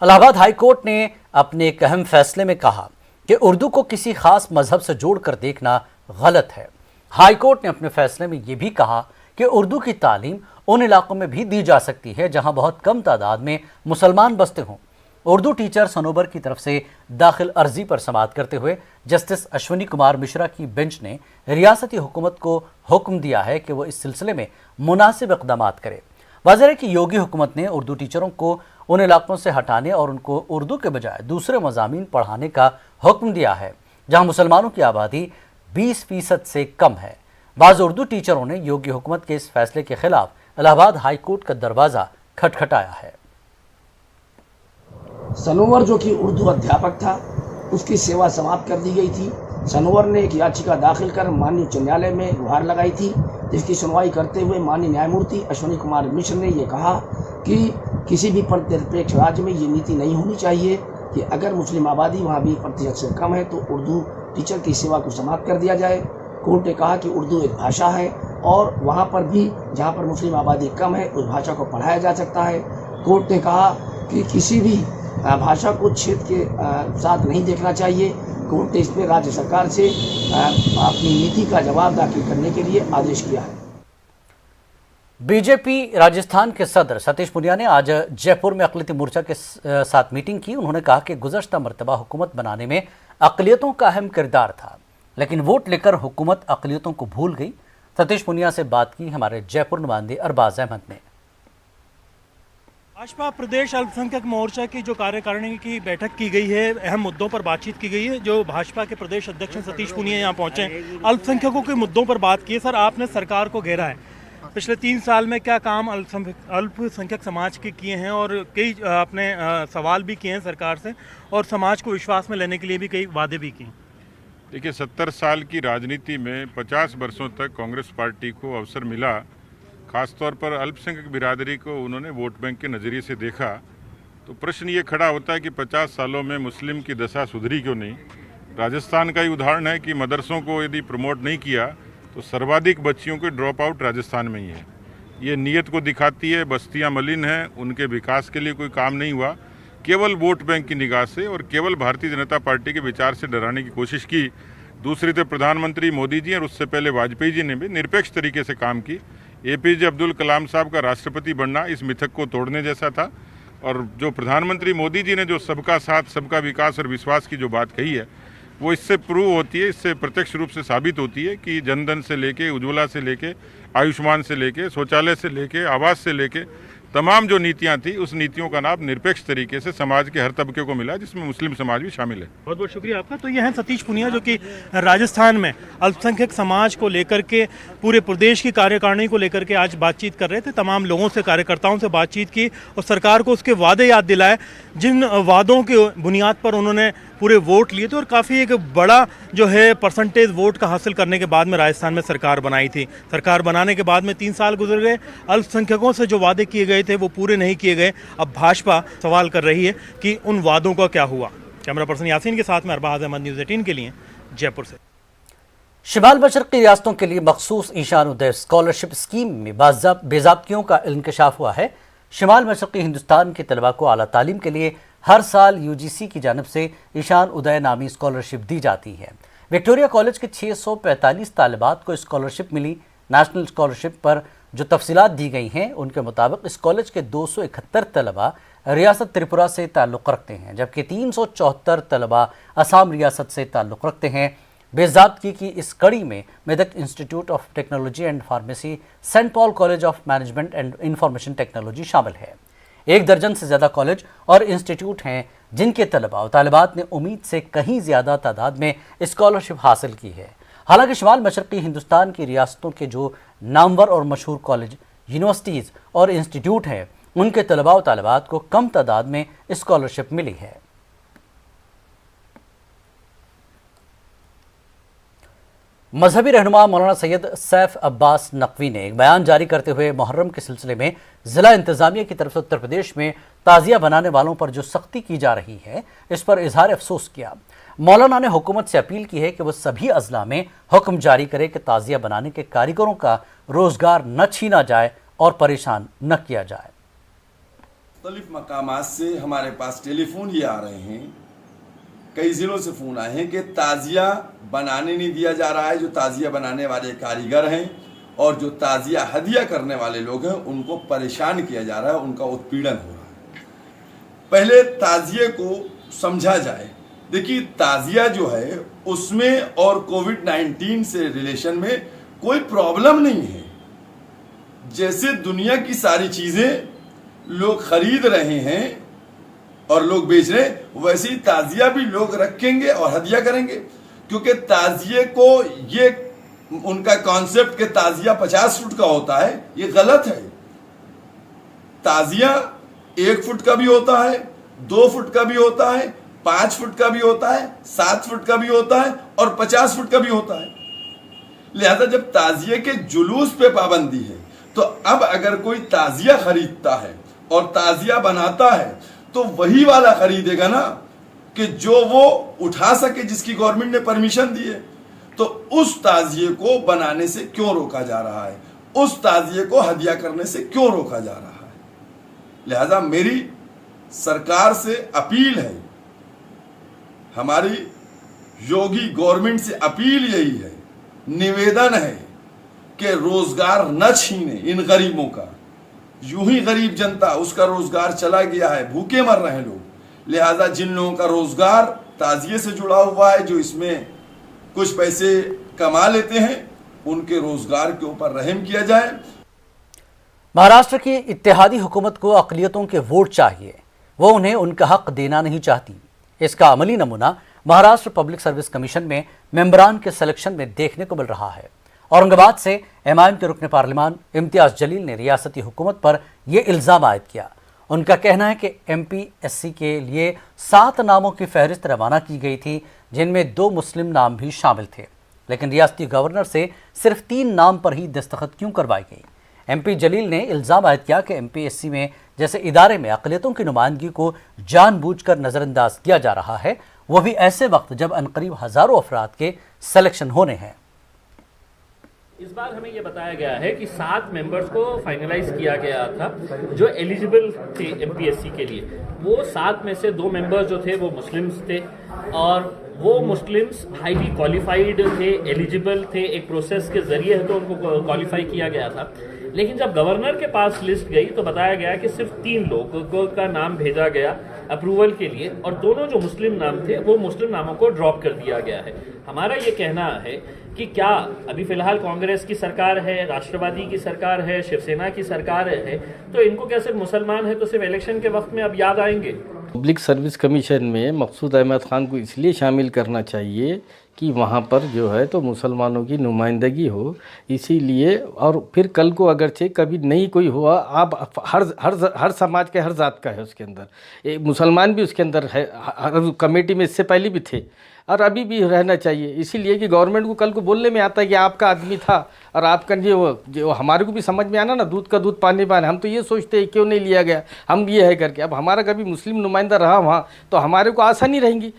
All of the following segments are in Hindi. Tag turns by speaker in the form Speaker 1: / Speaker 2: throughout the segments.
Speaker 1: इलाहाबाद हाई कोर्ट ने अपने एक अहम फैसले में कहा कि उर्दू को किसी खास मजहब से जोड़कर देखना गलत है। हाई कोर्ट ने अपने फैसले में यह भी कहा कि उर्दू की तालीम उन इलाकों में भी दी जा सकती है जहां बहुत कम तादाद में मुसलमान बसते हों। उर्दू टीचर सनोबर की तरफ से दाखिल अर्जी पर समाअत करते हुए जस्टिस अश्विनी कुमार मिश्रा की बेंच ने रियासती हुकूमत को हुक्म दिया है कि वो इस सिलसिले में मुनासिब इक़दाम करे। वाज़ेह है कि योगी हुकूमत ने उर्दू टीचरों को उन इलाकों से हटाने और उनको उर्दू के बजाय दूसरे मज़ामीन पढ़ाने का हुक्म दिया है जहां मुसलमानों की आबादी 20% से कम है। बाज़ उर्दू टीचरों ने योगी हुकूमत के इस फैसले के खिलाफ इलाहाबाद हाई कोर्ट का दरवाज़ा खटखटाया है।
Speaker 2: सनोवर जो कि उर्दू अध्यापक था, उसकी सेवा समाप्त कर दी गई थी। सनोवर ने एक याचिका दाखिल कर माननीय उच्च न्यायालय में गुहार लगाई थी, जिसकी सुनवाई करते हुए माननीय न्यायमूर्ति अश्विनी कुमार मिश्र ने ये कहा कि किसी भी निरपेक्ष राज्य में ये नीति नहीं होनी चाहिए कि अगर मुस्लिम आबादी वहाँ 20% से कम है तो उर्दू टीचर की सेवा को समाप्त कर दिया जाए। कोर्ट ने कहा कि उर्दू एक भाषा है और वहाँ पर भी जहाँ पर मुस्लिम आबादी कम है उस भाषा को पढ़ाया जा सकता है। कोर्ट ने कहा कि किसी भी भाषा को क्षेत्र के साथ नहीं देखना चाहिए। कोर्ट ने इस पर राज्य सरकार से अपनी नीति का जवाब दाखिल करने के लिए आदेश किया है।
Speaker 1: बीजेपी राजस्थान के सदर सतीश पुनिया ने आज जयपुर में अक़लियती मोर्चा के साथ मीटिंग की। उन्होंने कहा कि गुज़श्ता मरतबा हुकूमत बनाने में अक़लियतों का अहम किरदार था, लेकिन वोट लेकर हुकूमत अक़लियतों को भूल गई। सतीश पुनिया से बात की हमारे जयपुर नुमाइंदे अरबाज अहमद ने।
Speaker 3: भाजपा प्रदेश अल्पसंख्यक मोर्चा की जो कार्यकारिणी की बैठक की गई है, अहम मुद्दों पर बातचीत की गई है। जो भाजपा के प्रदेश अध्यक्ष सतीश पुनिया यहाँ पहुंचे, अल्पसंख्यकों के मुद्दों पर बात की है। सर, आपने सरकार को घेरा है, पिछले 3 साल में क्या काम अल्पसंख्यक समाज के किए हैं और कई आपने सवाल भी किए हैं सरकार से और समाज को विश्वास में लेने के लिए भी कई वादे भी किए।
Speaker 4: देखिए, 70 साल की राजनीति में 50 वर्षों तक कांग्रेस पार्टी को अवसर मिला, खासतौर पर अल्पसंख्यक बिरादरी को उन्होंने वोट बैंक के नज़रिए से देखा। तो प्रश्न ये खड़ा होता है कि 50 सालों में मुस्लिम की दशा सुधरी क्यों नहीं। राजस्थान का ही उदाहरण है कि मदरसों को यदि प्रमोट नहीं किया तो सर्वाधिक बच्चियों के ड्रॉप आउट राजस्थान में ही है। ये नीयत को दिखाती है, बस्तियां मलिन हैं, उनके विकास के लिए कोई काम नहीं हुआ, केवल वोट बैंक की निगाह से और केवल भारतीय जनता पार्टी के विचार से डराने की कोशिश की। दूसरी तरफ प्रधानमंत्री मोदी जी और उससे पहले वाजपेयी जी ने भी निरपेक्ष तरीके से काम की। APJ अब्दुल कलाम साहब का राष्ट्रपति बनना इस मिथक को तोड़ने जैसा था। और जो प्रधानमंत्री मोदी जी ने जो सबका साथ, सबका विकास और विश्वास की जो बात कही है, वो इससे प्रूव होती है, इससे प्रत्यक्ष रूप से साबित होती है कि जनधन से लेके, उज्ज्वला से लेके, आयुष्मान से लेके, शौचालय से लेके, आवास से लेके तमाम जो नीतियां थी, उस नीतियों का लाभ निरपेक्ष तरीके से समाज के हर तबके को मिला, जिसमें मुस्लिम समाज भी शामिल है।
Speaker 3: बहुत बहुत शुक्रिया आपका। तो ये हैं सतीश पुनिया, जो कि राजस्थान में अल्पसंख्यक समाज को लेकर के, पूरे प्रदेश की कार्यकारिणी को लेकर के आज बातचीत कर रहे थे। तमाम लोगों से, कार्यकर्ताओं से बातचीत की और सरकार को उसके वादे याद दिलाए, जिन वादों के बुनियाद पर उन्होंने पूरे वोट लिए थे और काफ़ी एक बड़ा जो है परसेंटेज वोट का हासिल करने के बाद में राजस्थान में सरकार बनाई थी। सरकार बनाने के बाद में 3 साल गुजर गए, अल्पसंख्यकों से जो वादे किए गए थे वो पूरे नहीं किए गए। अब भाजपा सवाल कर रही है कि उन वादों का क्या हुआ। कैमरा पर्सन यासीन के साथ में अरबाज अहमद, न्यूज़ 18 के लिए जयपुर से।
Speaker 1: शिमाल मशरक़ी रियासतों के लिए मखसूस ईशान उदय स्कॉलरशिप स्कीम में बेज़ाब्तियों का इंकशाफ हुआ है। शिमाल मशरक़ी हिंदुस्तान के तलबा को आला तालीम के लिए हर साल UGC की जानिब से ईशान उदय नामी स्कॉलरशिप दी जाती है। विक्टोरिया कॉलेज के 645 तालिबात को स्कॉलरशिप मिली। नेशनल स्कॉलरशिप पर जो तफसीलात दी गई हैं, उनके मुताबिक इस कॉलेज के 271 तलबा रियासत त्रिपुरा से ताल्लुक़ रखते हैं, जबकि 374 तलबा असम रियासत से ताल्लुक़ रखते हैं। बेज़ाब्तगी की इस कड़ी में Medak institute of technology and pharmacy, Saint Paul college of management and information technology शामिल है। 1 दर्जन से ज़्यादा कॉलेज और इंस्टीट्यूट हैं जिनके तलबा और तालिबात ने उम्मीद से कहीं ज़्यादा तादाद में स्कॉलरशिप हासिल की है। हालांकि शिमाल मशरक़ी हिंदुस्तान की रियासतों के जो नामवर और मशहूर कॉलेज, यूनिवर्सिटीज़ और इंस्टीट्यूट हैं, उनके तलबा और तालिबात को कम तादाद में स्कॉलरशिप मिली है। मजहबी रहनुमा मौलाना सैयद सैफ अब्बास नकवी ने एक बयान जारी करते हुए मुहर्रम के सिलसिले में ज़िला इंतज़ामिया की तरफ से उत्तर प्रदेश में ताज़िया बनाने वालों पर जो सख्ती की जा रही है, इस पर इजहार अफसोस किया। मौलाना ने हुकूमत से अपील की है कि वह सभी अजला में हुक्म जारी करे कि ताज़िया बनाने के कारीगरों का रोज़गार न छीना जाए और परेशान न किया जाए।
Speaker 5: मुख्तलिफ मकामात से हमारे पास टेलीफोन ये आ रहे हैं, कई ज़िलों से फ़ोन आए हैं कि ताज़िया बनाने नहीं दिया जा रहा है। जो ताज़िया बनाने वाले कारीगर हैं और जो ताज़िया हदिया करने वाले लोग हैं उनको परेशान किया जा रहा है, उनका उत्पीड़न हो रहा है। पहले ताज़िए को समझा जाए। देखिए, ताज़िया जो है उसमें और कोविड-19 से रिलेशन में कोई प्रॉब्लम नहीं है। जैसे दुनिया की सारी चीज़ें लोग खरीद रहे हैं और लोग बेच रहे हैं, वैसे ही ताज़िया भी लोग रखेंगे और हदिया करेंगे। क्योंकि ताज़िए को ये उनका कॉन्सेप्ट कि ताज़िया 50 फुट का होता है, ये गलत है। ताज़िया 1 फुट का भी होता है, 2 फुट का भी होता है, 5 फुट का भी होता है, 7 फुट का भी होता है और 50 फुट का भी होता है। लिहाजा जब ताज़िए के जुलूस पे पाबंदी है, तो अब अगर कोई ताज़िया खरीदता है और ताज़िया बनाता है तो वही वाला खरीदेगा ना कि जो वो उठा सके, जिसकी गवर्नमेंट ने परमिशन दी है। तो उस ताज़िए को बनाने से क्यों रोका जा रहा है, उस ताज़िए को हदिया करने से क्यों रोका जा रहा है। लिहाजा मेरी सरकार से अपील है, हमारी योगी गवर्नमेंट से अपील यही है, निवेदन है कि रोजगार न छीने इन गरीबों का। यूं ही गरीब जनता, उसका रोजगार चला गया है, भूखे मर रहे हैं लोग। लिहाजा जिन लोगों का रोजगार ताज़िए से जुड़ा हुआ है, जो इसमें कुछ पैसे कमा लेते हैं, उनके रोजगार के ऊपर रहम किया जाए।
Speaker 1: महाराष्ट्र की इत्तेहादी हुकूमत को अक़लियतों के वोट चाहिए, वो उन्हें उनका हक देना नहीं चाहती। इसका अमली नमूना महाराष्ट्र पब्लिक सर्विस कमीशन में मेंबरान के सिलेक्शन में देखने को मिल रहा है। औरंगाबाद से एमआईएम के रुकन पार्लिमान इम्तियाज जलील ने रियासती हुकूमत पर यह इल्ज़ाम आयद किया। उनका कहना है कि एमपीएससी के लिए 7 नामों की फहरिस्त रवाना की गई थी, जिनमें 2 मुस्लिम नाम भी शामिल थे, लेकिन रियासती गवर्नर से सिर्फ 3 नाम पर ही दस्तखत क्यों करवाई गई। एमपी जलील ने इल्ज़ाम आयद किया कि एमपीएससी में जैसे इदारे में अक़लियतों की नुमाइंदगी को जानबूझकर नज़रअंदाज किया जा रहा है, वह भी ऐसे वक्त जब अनकरीब हज़ारों अफराद के सिलेक्शन होने हैं।
Speaker 6: इस बार हमें यह बताया गया है कि 7 मेंबर्स को फाइनलाइज किया गया था जो एलिजिबल थे एमपीएससी के लिए। वो 7 में से 2 मेंबर्स जो थे वो मुस्लिम्स थे और वो मुस्लिम्स हाईली क्वालिफाइड थे, एलिजिबल थे, एक प्रोसेस के जरिए तो उनको क्वालिफाई किया गया था। लेकिन जब गवर्नर के पास लिस्ट गई तो बताया गया कि सिर्फ 3 लोगों का नाम भेजा गया अप्रूवल के लिए और दोनों जो मुस्लिम नाम थे वो मुस्लिम नामों को ड्रॉप कर दिया गया है। हमारा ये कहना है कि क्या अभी फिलहाल कांग्रेस की सरकार है, राष्ट्रवादी की सरकार है, शिवसेना की सरकार है, तो इनको क्या सिर्फ मुसलमान है तो सिर्फ इलेक्शन के वक्त में अब याद आएंगे।
Speaker 7: पब्लिक सर्विस कमीशन में मकसूद अहमद खान को इसलिए शामिल करना चाहिए कि वहाँ पर जो है तो मुसलमानों की नुमाइंदगी हो, इसीलिए। और फिर कल को अगरचे कभी नहीं कोई हुआ, आप हर समाज के हर जात का है उसके अंदर, एक मुसलमान भी उसके अंदर है, हर कमेटी में इससे पहले भी थे और अभी भी रहना चाहिए। इसीलिए कि गवर्नमेंट को कल को बोलने में आता है कि आपका आदमी था और आपका जो हमारे को भी समझ में आना ना, दूध का दूध पानी पानी। हम तो ये सोचते हैं क्यों नहीं लिया गया, हम ये है करके। अब हमारा कभी मुस्लिम नुमाइंदा रहा वहाँ तो हमारे को आसानी रहेंगी।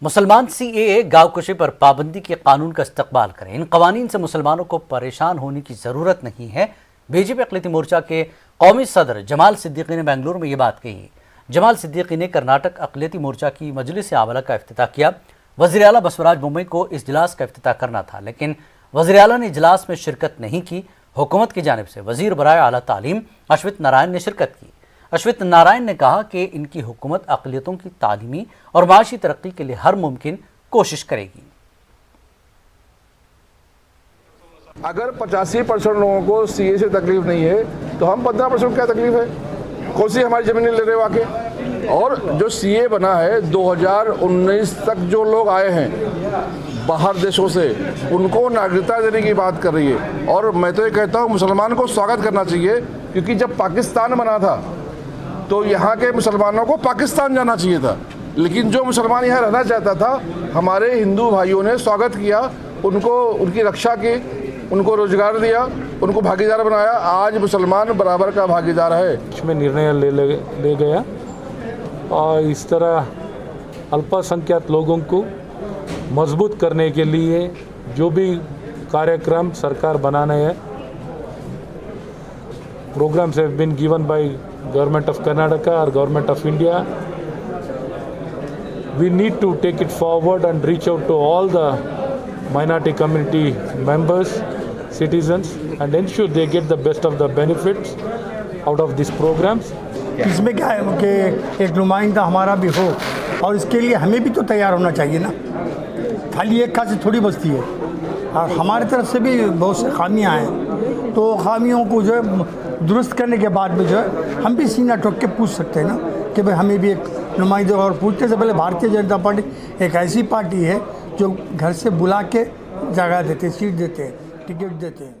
Speaker 1: मुसलमान सीएए गाँवकशी पर पाबंदी के कानून का इस्तकबाल करें। इन कवानीन से मुसलमानों को परेशान होने की ज़रूरत नहीं है। बीजेपी अक़लियती मोर्चा के कौमी सदर जमाल सिद्दीकी ने बेंगलुरु में ये बात कही। जमाल सिद्दीकी ने कर्नाटक अक़लियती मोर्चा की मजलिस आमला का इफ्तिताह किया। वज़ीर आला बसवराज बोम्मई को इजलास का इफ्तिताह करना था, लेकिन वज़ीर आला ने इजलास में शिरकत नहीं की। हुकूमत की जानिब से वज़ीर बराए आला तालीम अश्वित नारायण ने शिरकत की। अश्वित नारायण ने कहा कि इनकी हुकूमत अक़लियतों की तालीमी और माशी तरक्की के लिए हर मुमकिन कोशिश करेगी।
Speaker 8: अगर 85% लोगों को सीए से तकलीफ नहीं है तो हम 15% क्या तकलीफ है, कौन सी हमारी ज़मीनें ले रहे हो आके। और जो सीए बना है 2019 तक जो लोग आए हैं बाहर देशों से, उनको नागरिकता देने की बात कर रही है। और मैं तो ये कहता हूँ मुसलमान को स्वागत करना चाहिए, क्योंकि जब पाकिस्तान बना था तो यहाँ के मुसलमानों को पाकिस्तान जाना चाहिए था, लेकिन जो मुसलमान यहाँ रहना चाहता था हमारे हिंदू भाइयों ने स्वागत किया, उनको उनकी रक्षा की, उनको रोजगार दिया, उनको भागीदार बनाया। आज मुसलमान बराबर का भागीदार है।
Speaker 9: इसमें निर्णय ले गया और इस तरह अल्पसंख्यक लोगों को मजबूत करने के लिए जो भी कार्यक्रम सरकार बनाने हैं, programmes have been given by government of Karnataka or government of India, we need to take it forward and reach out to all the minority community members, citizens, and ensure they get the best of the benefits out of these programs.
Speaker 10: इसमें क्या है कि एक नुमाइंदा हमारा भी हो, और इसके लिए हमें भी तो तैयार होना चाहिए ना। खाली एक खास थोड़ी बचती है, और हमारी तरफ से भी बहुत से खामियां हैं, तो खामियों को जो है दुरुस्त करने के बाद में जो है हम भी सीना ठोक के पूछ सकते हैं ना कि भाई हमें भी एक नुमाइंदे। और पूछने से पहले भारतीय जनता पार्टी एक ऐसी पार्टी है जो घर से बुला के जगह देते, सीट देते हैं, टिकट देते हैं।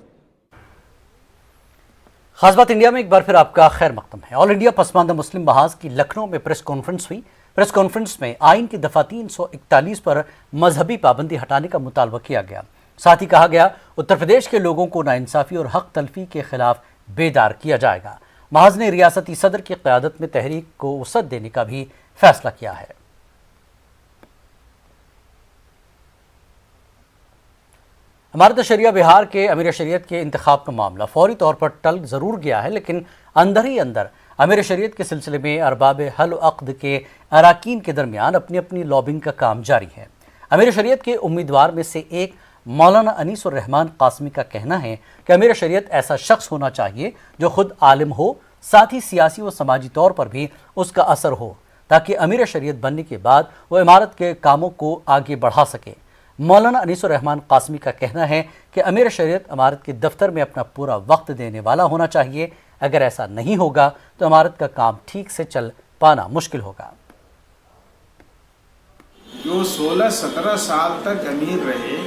Speaker 1: खास बात इंडिया में एक बार फिर आपका खैर मकदम है। ऑल इंडिया पसमानदा मुस्लिम महाज की लखनऊ में प्रेस कॉन्फ्रेंस हुई। प्रेस कॉन्फ्रेंस में आइन की दफ़ा 341 पर मजहबी पाबंदी हटाने का मुतालबा किया गया। साथ ही कहा गया उत्तर प्रदेश के लोगों को नाइंसाफ़ी और हक तलफी के खिलाफ बेदार किया जाएगा। महाज ने रियासती सदर की क़यादत में तहरीक को वसअत देने का भी फैसला किया है। इमारत शरिया बिहार के अमीर शरीयत के इंतखाब का मामला फौरी तौर पर टल ज़रूर गया है, लेकिन अंदर ही अंदर अमीर शरीयत के सिलसिले में अरबाब हल अक़्द के अराकीन के दरमियान अपनी अपनी लॉबिंग का काम जारी है। अमीर शरीयत के उम्मीदवार में से एक मौलाना अनीसुर रहमान कासमी का कहना है कि अमीर शरीयत ऐसा शख्स होना चाहिए जो खुद आलिम हो, साथ ही सियासी व समाजी तौर पर भी उसका असर हो, ताकि अमीर शरीयत बनने के बाद वह इमारत के कामों को आगे बढ़ा सके। मौलाना अनीसुर रहमान कासमी का कहना है कि अमीर शरीयत इमारत के दफ्तर में अपना पूरा वक्त देने वाला होना चाहिए। अगर ऐसा नहीं होगा तो इमारत का काम ठीक से चल पाना मुश्किल होगा।
Speaker 11: जो 16-17 साल तक अमीर रहे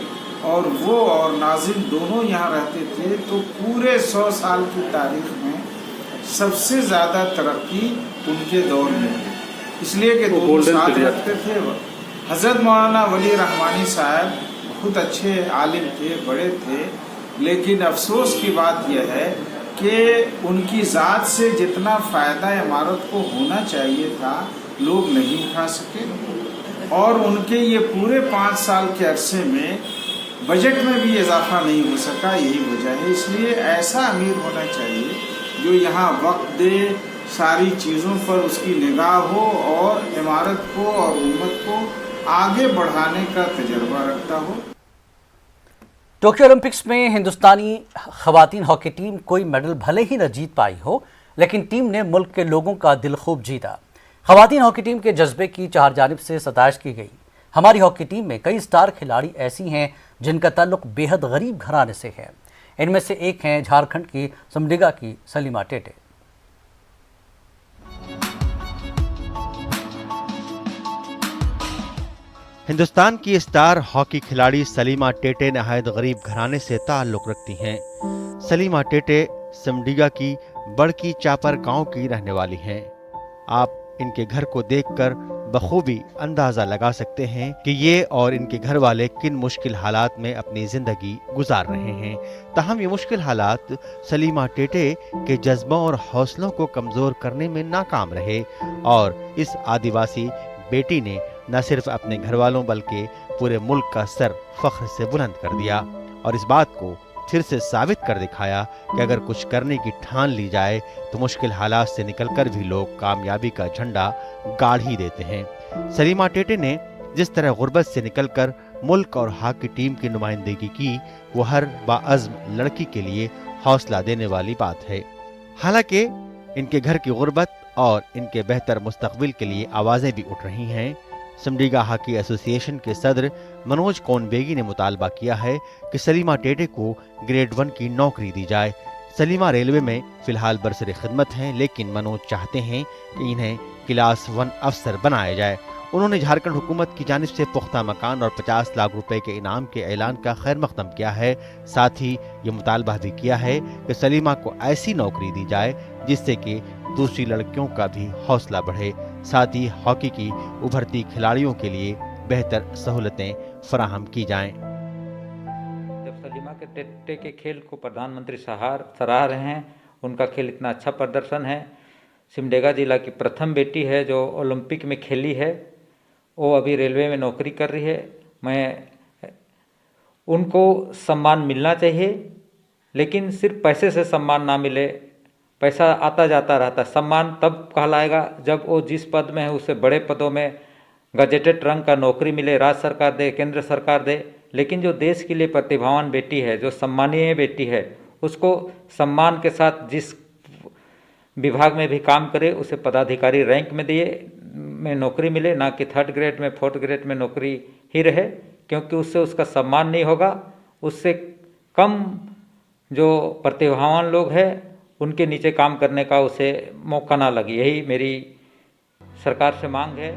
Speaker 11: और वो और नाजिम दोनों यहाँ रहते थे, तो पूरे 100 साल की तारीख में सबसे ज़्यादा तरक्की उनके दौर में हुई, इसलिए कि दोनों साथ रखते थे। हज़रत मौलाना वली रहमानी साहब बहुत अच्छे आलिम थे, बड़े थे, लेकिन अफसोस की बात यह है कि उनकी ज़ात से जितना फ़ायदा इमारत को होना चाहिए था लोग नहीं उठा सके, और उनके ये पूरे 5 साल के अरसे में बजट में भी इजाफा नहीं हो सका। यही वजह है। इसलिए ऐसा अमीर होना चाहिए जो यहाँ वक्त दे, सारी चीज़ों पर उसकी निगाह हो और इमारत को और उम्मत को आगे बढ़ाने का तजर्बा रखता हो।
Speaker 1: टोक्यो ओलंपिक्स में हिंदुस्तानी खवातीन हॉकी टीम कोई मेडल भले ही न जीत पाई हो, लेकिन टीम ने मुल्क के लोगों का दिल खूब जीता। खवातीन हॉकी टीम के जज्बे की चार जानिब से सताइश की गई। हमारी हॉकी टीम में कई स्टार खिलाड़ी ऐसी हैं जिनका ताल्लुक बेहद गरीब घराने से है। इनमें से एक हैं झारखंड की सिमडेगा की सलीमा टेटे।
Speaker 12: हिंदुस्तान की स्टार हॉकी खिलाड़ी सलीमा टेटे नहायत गरीब घराने से ताल्लुक़ रखती हैं। सलीमा टेटे सिमडेगा की बड़की चापर गांव की रहने वाली हैं। आप इनके घर को देखकर बखूबी अंदाज़ा लगा सकते हैं कि ये और इनके घर वाले किन मुश्किल हालात में अपनी ज़िंदगी गुजार रहे हैं। ताहम ये मुश्किल हालात सलीमा टेटे के जज्बों और हौसलों को कमज़ोर करने में नाकाम रहे, और इस आदिवासी बेटी ने न सिर्फ अपने घर वालों बल्कि पूरे मुल्क का सर फख्र से बुलंद कर दिया, और इस बात को फिर से साबित कर दिखाया कि अगर कुछ करने की ठान ली जाए तो मुश्किल हालात से निकलकर भी लोग कामयाबी का झंडा गाड़ ही देते हैं। सलीमा टेटे ने जिस तरह गुर्बत से निकलकर मुल्क और हॉकी टीम की नुमाइंदगी की, वो हर बाअज़्म लड़की के लिए हौसला देने वाली बात है। हालांकि इनके घर की गुर्बत और इनके बेहतर मुस्तकबिल के लिए आवाज़ें भी उठ रही हैं। सिमडेगा हॉकी एसोसिएशन के सदर मनोज कोनबेगी ने मुतालबा किया है कि सलीमा टेटे को ग्रेड 1 की नौकरी दी जाए। सलीमा रेलवे में फ़िलहाल बरसरे खिदमत हैं, लेकिन मनोज चाहते हैं कि इन्हें क्लास 1 अफसर बनाया जाए। उन्होंने झारखंड हुकूमत की जानिब से पुख्ता मकान और 50 लाख रुपए के इनाम के ऐलान का खैर मकदम किया है। साथ ही ये मुतालबा भी किया है कि सलीमा को ऐसी नौकरी दी जाए जिससे कि दूसरी लड़कियों का भी हौसला बढ़े। साथ ही हॉकी की उभरती खिलाड़ियों के लिए बेहतर सहूलतें फराहम की जाएं।
Speaker 13: जब सलीमा के टेटे के खेल को प्रधानमंत्री सराह रहे हैं, उनका खेल इतना अच्छा प्रदर्शन है। सिमडेगा जिला की प्रथम बेटी है जो ओलंपिक में खेली है, वो अभी रेलवे में नौकरी कर रही है। उनको सम्मान मिलना चाहिए, लेकिन सिर्फ पैसे से सम्मान ना मिले, पैसा आता जाता रहता है। सम्मान तब कहलाएगा जब वो जिस पद में है उससे बड़े पदों में गजेटेड रंग का नौकरी मिले, राज्य सरकार दे, केंद्र सरकार दे। लेकिन जो देश के लिए प्रतिभावान बेटी है, जो सम्मानीय बेटी है, उसको सम्मान के साथ जिस विभाग में भी काम करे उसे पदाधिकारी रैंक में नौकरी मिले, ना कि 3rd ग्रेड में 4th ग्रेड में नौकरी ही रहे, क्योंकि उससे उसका सम्मान नहीं होगा। उससे कम जो प्रतिभावान लोग हैं उनके नीचे काम करने का उसे मौका ना लगे, यही मेरी सरकार से मांग है।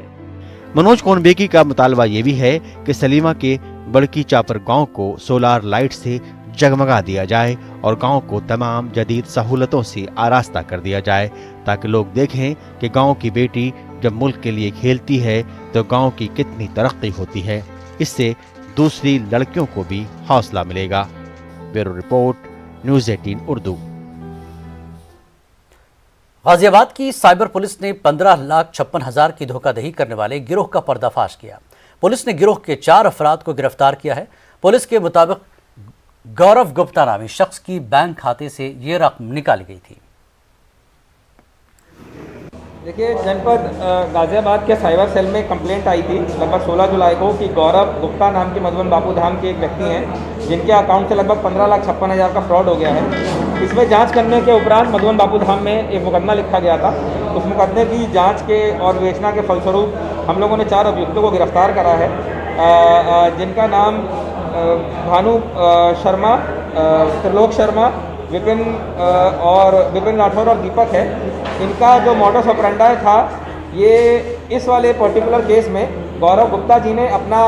Speaker 12: मनोज कोनबेकी का मुतालबा ये भी है कि सलीमा के बड़की चापर गांव को सोलार लाइट से जगमगा दिया जाए और गांव को तमाम जदीद सहूलतों से आरास्ता कर दिया जाए, ताकि लोग देखें कि गांव की बेटी जब मुल्क के लिए खेलती है तो गांव की कितनी तरक्की होती है। इससे दूसरी लड़कियों को भी हौसला मिलेगा। Bureau report, news 18 Urdu.
Speaker 1: Ghaziabad की साइबर पुलिस ने 15,56,000 की धोखाधड़ी करने वाले गिरोह का पर्दाफाश किया। पुलिस ने गिरोह के 4 अफराद को गिरफ्तार किया है। पुलिस के मुताबिक गौरव गुप्ता नामी शख्स की बैंक खाते से ये रकम निकाली गई थी।
Speaker 14: देखिए, जनपद गाजियाबाद के साइबर सेल में कंप्लेंट आई थी लगभग 16 जुलाई को कि गौरव गुप्ता नाम के मधुबन बापू धाम के एक व्यक्ति हैं जिनके अकाउंट से लगभग 15,56,000 का फ्रॉड हो गया है। इसमें जांच करने के उपरांत मधुबन बापू धाम में एक मुकदमा लिखा गया था। उस मुकदमे की जांच के और विवेचना के फलस्वरूप हम लोगों ने 4 अभियुक्तों को गिरफ्तार करा है, जिनका नाम भानु शर्मा, त्रिलोक शर्मा, विपिन राठौर और दीपक है। इनका जो मॉडस ऑपरेंडी था, ये इस वाले पर्टिकुलर केस में गौरव गुप्ता जी ने अपना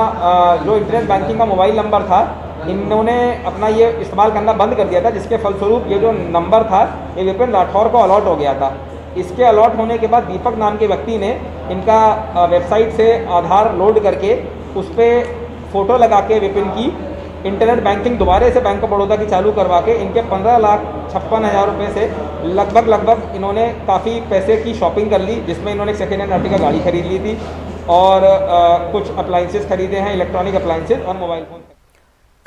Speaker 14: जो इंटरनेट बैंकिंग का मोबाइल नंबर था, इन्होंने अपना ये इस्तेमाल करना बंद कर दिया था, जिसके फलस्वरूप ये जो नंबर था ये विपिन राठौर को अलॉट हो गया था। इसके अलॉट होने के बाद दीपक नाम के व्यक्ति ने इनका वेबसाइट से आधार लोड करके उस पर फ़ोटो लगा के विपिन की इंटरनेट बैंकिंग दोबारा से बैंक ऑफ बड़ौदा की चालू करवा के इनके 15,56,000 रुपये से लगभग इन्होंने काफ़ी पैसे की शॉपिंग कर ली, जिसमें इन्होंने सेकेंड हैंड आर्टिकल गाड़ी खरीद ली थी और कुछ अप्लाइंसेस खरीदे हैं, इलेक्ट्रॉनिक अप्लाइंसेस और मोबाइल फ़ोन।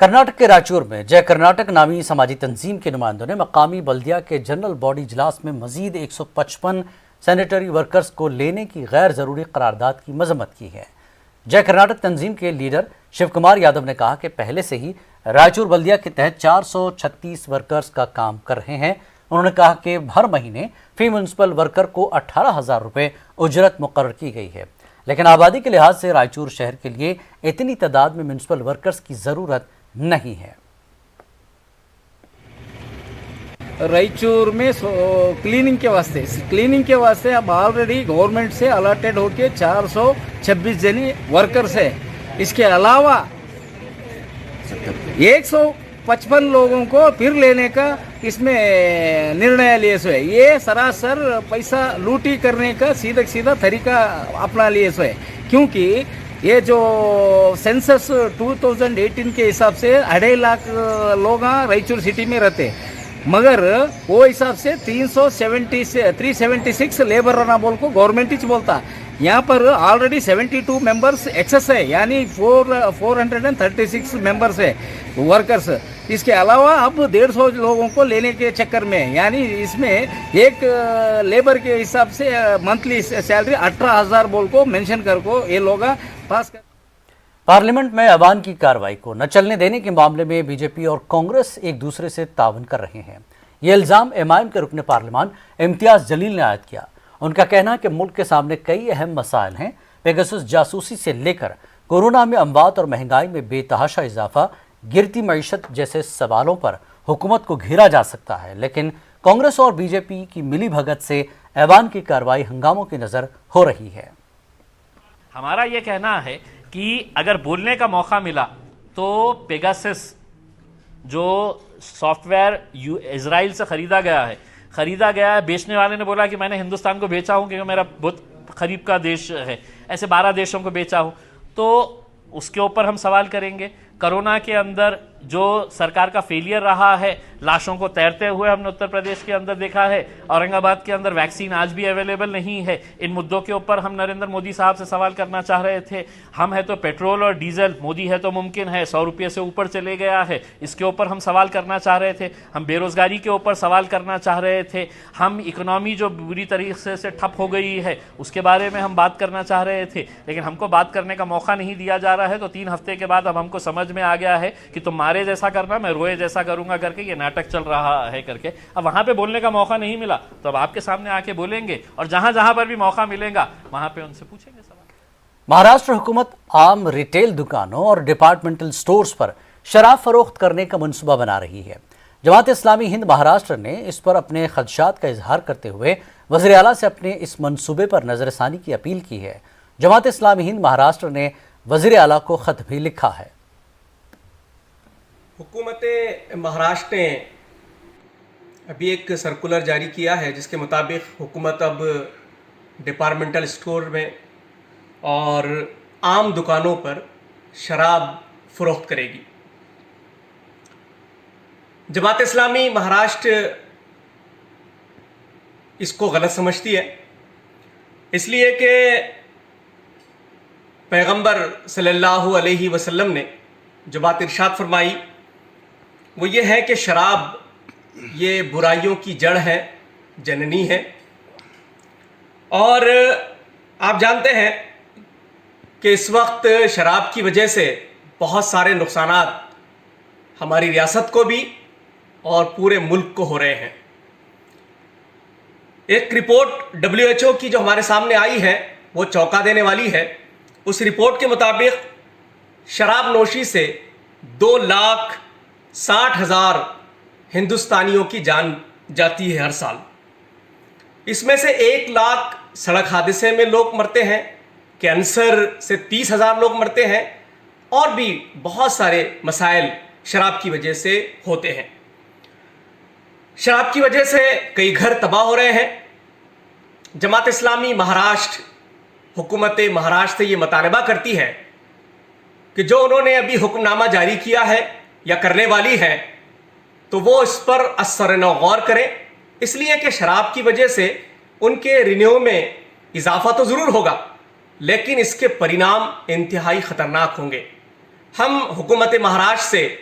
Speaker 1: कर्नाटक के रायचूर में जय कर्नाटक नामी समाजी तंजीम के नुमाइंदों ने मकामी बल्दिया के जनरल बॉडी इजलास में मजीद 155 सैनिटरी वर्कर्स को लेने की गैर ज़रूरी करारदाद की मजम्मत की है। जय कर्नाटक तंजीम के लीडर शिव कुमार यादव ने कहा कि पहले से ही रायचूर बल्दिया के तहत 436 वर्कर्स का काम कर रहे हैं। उन्होंने कहा कि हर महीने फी म्यूनसिपल वर्कर को 18,000 रुपये उजरत मुकर्रर की गई है, लेकिन आबादी के लिहाज से रायचूर शहर के लिए इतनी तादाद में म्यूनसिपल वर्कर्स की ज़रूरत नहीं है।
Speaker 7: रायचूर में क्लीनिंग के वास्ते अब ऑलरेडी गवर्नमेंट से अलॉटेड होके 426 जने वर्कर्स है। इसके अलावा 155 लोगों को फिर लेने का इसमें निर्णय लिए सो है। ये सरासर पैसा लूटी करने का सीधा तरीका अपना लिए सो है, क्योंकि ये जो सेंसस 2018 के हिसाब से 2.5 लाख लोग रायचूर सिटी में रहते हैं, मगर वो हिसाब से 376 लेबर रना बोल को गवर्नमेंट ही बोलता। यहाँ पर ऑलरेडी 72 मेंबर्स एक्सेस है, यानी 436 मेंबर्स है वर्कर्स। इसके अलावा अब 150 लोगों को लेने के चक्कर में, यानी इसमें एक लेबर के हिसाब से मंथली सैलरी 18,000 बोल को मेंशन कर को ये लोग पास कर।
Speaker 1: पार्लियामेंट में अवान की कार्रवाई को न चलने देने के मामले में बीजेपी और कांग्रेस एक दूसरे से ताउन कर रहे हैं। ये इल्ज़ाम एमआईएम के रुकन पार्लियामान इम्तियाज़ जलील ने आयद किया। उनका कहना है कि मुल्क के सामने कई अहम मसाइल हैं। पेगासस जासूसी से लेकर कोरोना में अमवात और महंगाई में बेतहाशा इजाफा, गिरती मईशत जैसे सवालों पर हुकूमत को घेरा जा सकता है, लेकिन कांग्रेस और बीजेपी की मिली भगत से ऐवान की कार्रवाई हंगामों की नज़र हो रही है।
Speaker 6: हमारा ये कहना है कि अगर बोलने का मौका मिला तो पेगासस जो सॉफ्टवेयर इजराइल से खरीदा गया है, बेचने वाले ने बोला कि मैंने हिंदुस्तान को बेचा हूं क्योंकि मेरा बहुत करीब का देश है, ऐसे 12 देशों को बेचा हूं, तो उसके ऊपर हम सवाल करेंगे। कोरोना के अंदर जो सरकार का फेलियर रहा है, लाशों को तैरते हुए हमने उत्तर प्रदेश के अंदर देखा है, औरंगाबाद के अंदर वैक्सीन आज भी अवेलेबल नहीं है। इन मुद्दों के ऊपर हम नरेंद्र मोदी साहब से सवाल करना चाह रहे थे। हम है तो पेट्रोल और डीजल, मोदी है तो मुमकिन है 100 रुपये से ऊपर चले गया है, इसके ऊपर हम सवाल करना चाह रहे थे। हम बेरोजगारी के ऊपर सवाल करना चाह रहे थे। हम इकोनॉमी जो बुरी तरीके से ठप हो गई है उसके बारे में हम बात करना चाह रहे थे, लेकिन हमको बात करने का मौका नहीं दिया जा रहा है। तो 3 हफ्ते के बाद अब हमको समझ में आ गया है कि तुम मारे जैसा करना, मैं रोए जैसा करूंगा करके ये नाटक चल रहा है करके। अब वहां पे बोलने का मौका नहीं मिला तो अब आपके सामने आके बोलेंगे, और जहां जहां पर भी मौका मिलेगा वहां पे उनसे पूछेंगे सवाल।
Speaker 1: महाराष्ट्र हुकूमत आम रिटेल दुकानों और डिपार्टमेंटल स्टोर्स पर शराब फरोख्त करने का मंसूबा बना रही है। जमात इस्लामी हिंद महाराष्ट्र ने इस पर अपने खदशात का इजहार करते हुए वज़ीर आला से अपने इस मंसूबे पर नजरसानी की अपील की है। जमात इस्लामी हिंद महाराष्ट्र ने वज़ीर आला को खत भी लिखा है।
Speaker 15: हुकूमत महाराष्ट्र ने अभी एक सर्कुलर जारी किया है जिसके मुताबिक हुकूमत अब डिपार्टमेंटल स्टोर में और आम दुकानों पर शराब फरोख्त करेगी। जमात इस्लामी महाराष्ट्र इसको गलत समझती है, इसलिए कि पैगंबर सल्लल्लाहु अलैहि वसल्लम ने जो बात इरशाद फरमाई वो ये है कि शराब ये बुराइयों की जड़ है, जननी है। और आप जानते हैं कि इस वक्त शराब की वजह से बहुत सारे नुकसानात हमारी रियासत को भी और पूरे मुल्क को हो रहे हैं। एक रिपोर्ट WHO की जो हमारे सामने आई है वो चौंका देने वाली है। उस रिपोर्ट के मुताबिक शराब नोशी से 2,60,000 हिंदुस्तानियों की जान जाती है हर साल। इसमें से 1 लाख सड़क हादसे में लोग मरते हैं, कैंसर से 30,000 लोग मरते हैं, और भी बहुत सारे मसाइल शराब की वजह से होते हैं। शराब की वजह से कई घर तबाह हो रहे हैं। जमात इस्लामी महाराष्ट्र हुकूमत महाराष्ट्र से ये मुतालबा करती है कि जो उन्होंने अभी हुक्मनामा जारी किया है या करने वाली है तो वो इस पर असर-ए-नौ गौर करें, इसलिए कि शराब की वजह से उनके रिन्यू में इजाफा तो ज़रूर होगा लेकिन इसके परिणाम इंतहाई ख़तरनाक होंगे। हम हुकूमत महाराष्ट्र से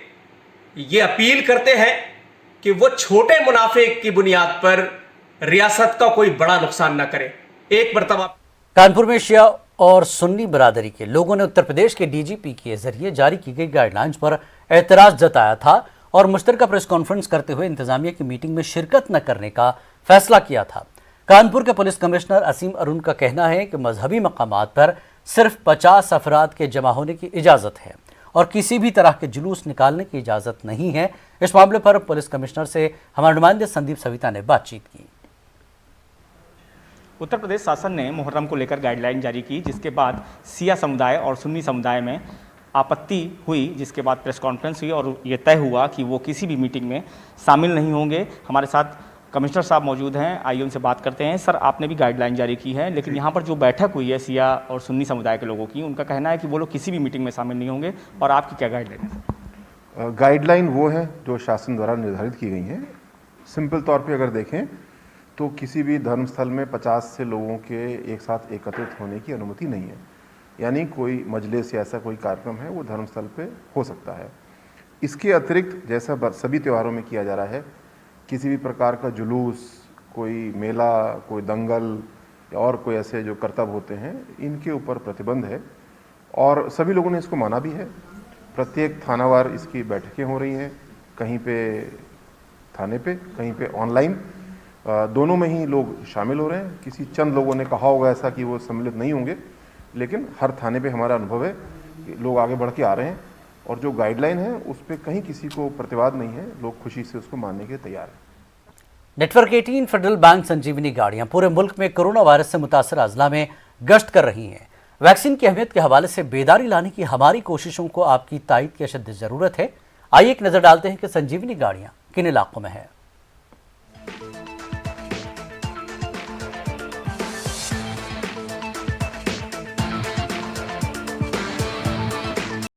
Speaker 15: ये अपील करते हैं कि वो छोटे मुनाफे की बुनियाद पर रियासत का कोई बड़ा नुकसान न करे। एक मरतबा
Speaker 1: कानपुर में शिया और सुन्नी बरादरी के लोगों ने उत्तर प्रदेश के DGP के जरिए जारी की गई गाइडलाइंस पर एतराज़ जताया था और मुश्तरका प्रेस कॉन्फ्रेंस करते हुए इंतजामिया की मीटिंग में शिरकत न करने का फैसला किया था। कानपुर के पुलिस कमिश्नर असीम अरुण का कहना है कि मजहबी मकामात पर सिर्फ 50 अफराद के जमा होने की इजाज़त है और किसी भी तरह के जुलूस निकालने की इजाज़त नहीं है। इस मामले पर पुलिस कमिश्नर से हमारे नुमाइंदे संदीप सविता ने बातचीत की।
Speaker 16: उत्तर प्रदेश शासन ने मुहर्रम को लेकर गाइडलाइन जारी की, जिसके बाद सिया समुदाय और सुन्नी समुदाय में आपत्ति हुई, जिसके बाद प्रेस कॉन्फ्रेंस हुई और ये तय हुआ कि वो किसी भी मीटिंग में शामिल नहीं होंगे। हमारे साथ कमिश्नर साहब मौजूद हैं, आइए उनसे बात करते हैं। सर, आपने भी गाइडलाइन जारी की है, लेकिन यहाँ पर जो बैठक हुई है सिया और सुन्नी समुदाय के लोगों की, उनका कहना है कि वो लोग किसी भी मीटिंग में शामिल नहीं होंगे, और आपकी क्या गाइडलाइन है?
Speaker 17: गाइडलाइन वो है जो शासन द्वारा निर्धारित की गई हैं। सिंपल तौर पे अगर देखें तो किसी भी धर्मस्थल में 50 से लोगों के एक साथ एकत्रित होने की अनुमति नहीं है, यानी कोई मजलिस या ऐसा कोई कार्यक्रम है वो धर्मस्थल पे हो सकता है। इसके अतिरिक्त जैसा सभी त्योहारों में किया जा रहा है, किसी भी प्रकार का जुलूस, कोई मेला, कोई दंगल और कोई ऐसे जो करतब होते हैं, इनके ऊपर प्रतिबंध है और सभी लोगों ने इसको माना भी है। प्रत्येक थानावार इसकी बैठकें हो रही हैं, कहीं पे थाने पे, कहीं पे ऑनलाइन, दोनों में ही लोग शामिल हो रहे हैं। किसी चंद लोगों ने कहा होगा ऐसा कि वो सम्मिलित नहीं होंगे, लेकिन हर थाने पे हमारा अनुभव है कि लोग आगे बढ़ के आ रहे हैं और जो गाइडलाइन है उस पर कहीं किसी को प्रतिवाद नहीं है, लोग खुशी से उसको मानने के तैयार हैं।
Speaker 1: नेटवर्क 18 फेडरल बैंक संजीवनी गाड़ियां पूरे मुल्क में कोरोना वायरस से मुतासर अजला में गश्त कर रही हैं। वैक्सीन की अहमियत के हवाले से बेदारी लाने की हमारी कोशिशों को आपकी तायद की अशद ज़रूरत है। आइए एक नज़र डालते हैं कि संजीवनी गाड़ियां किन इलाकों में है।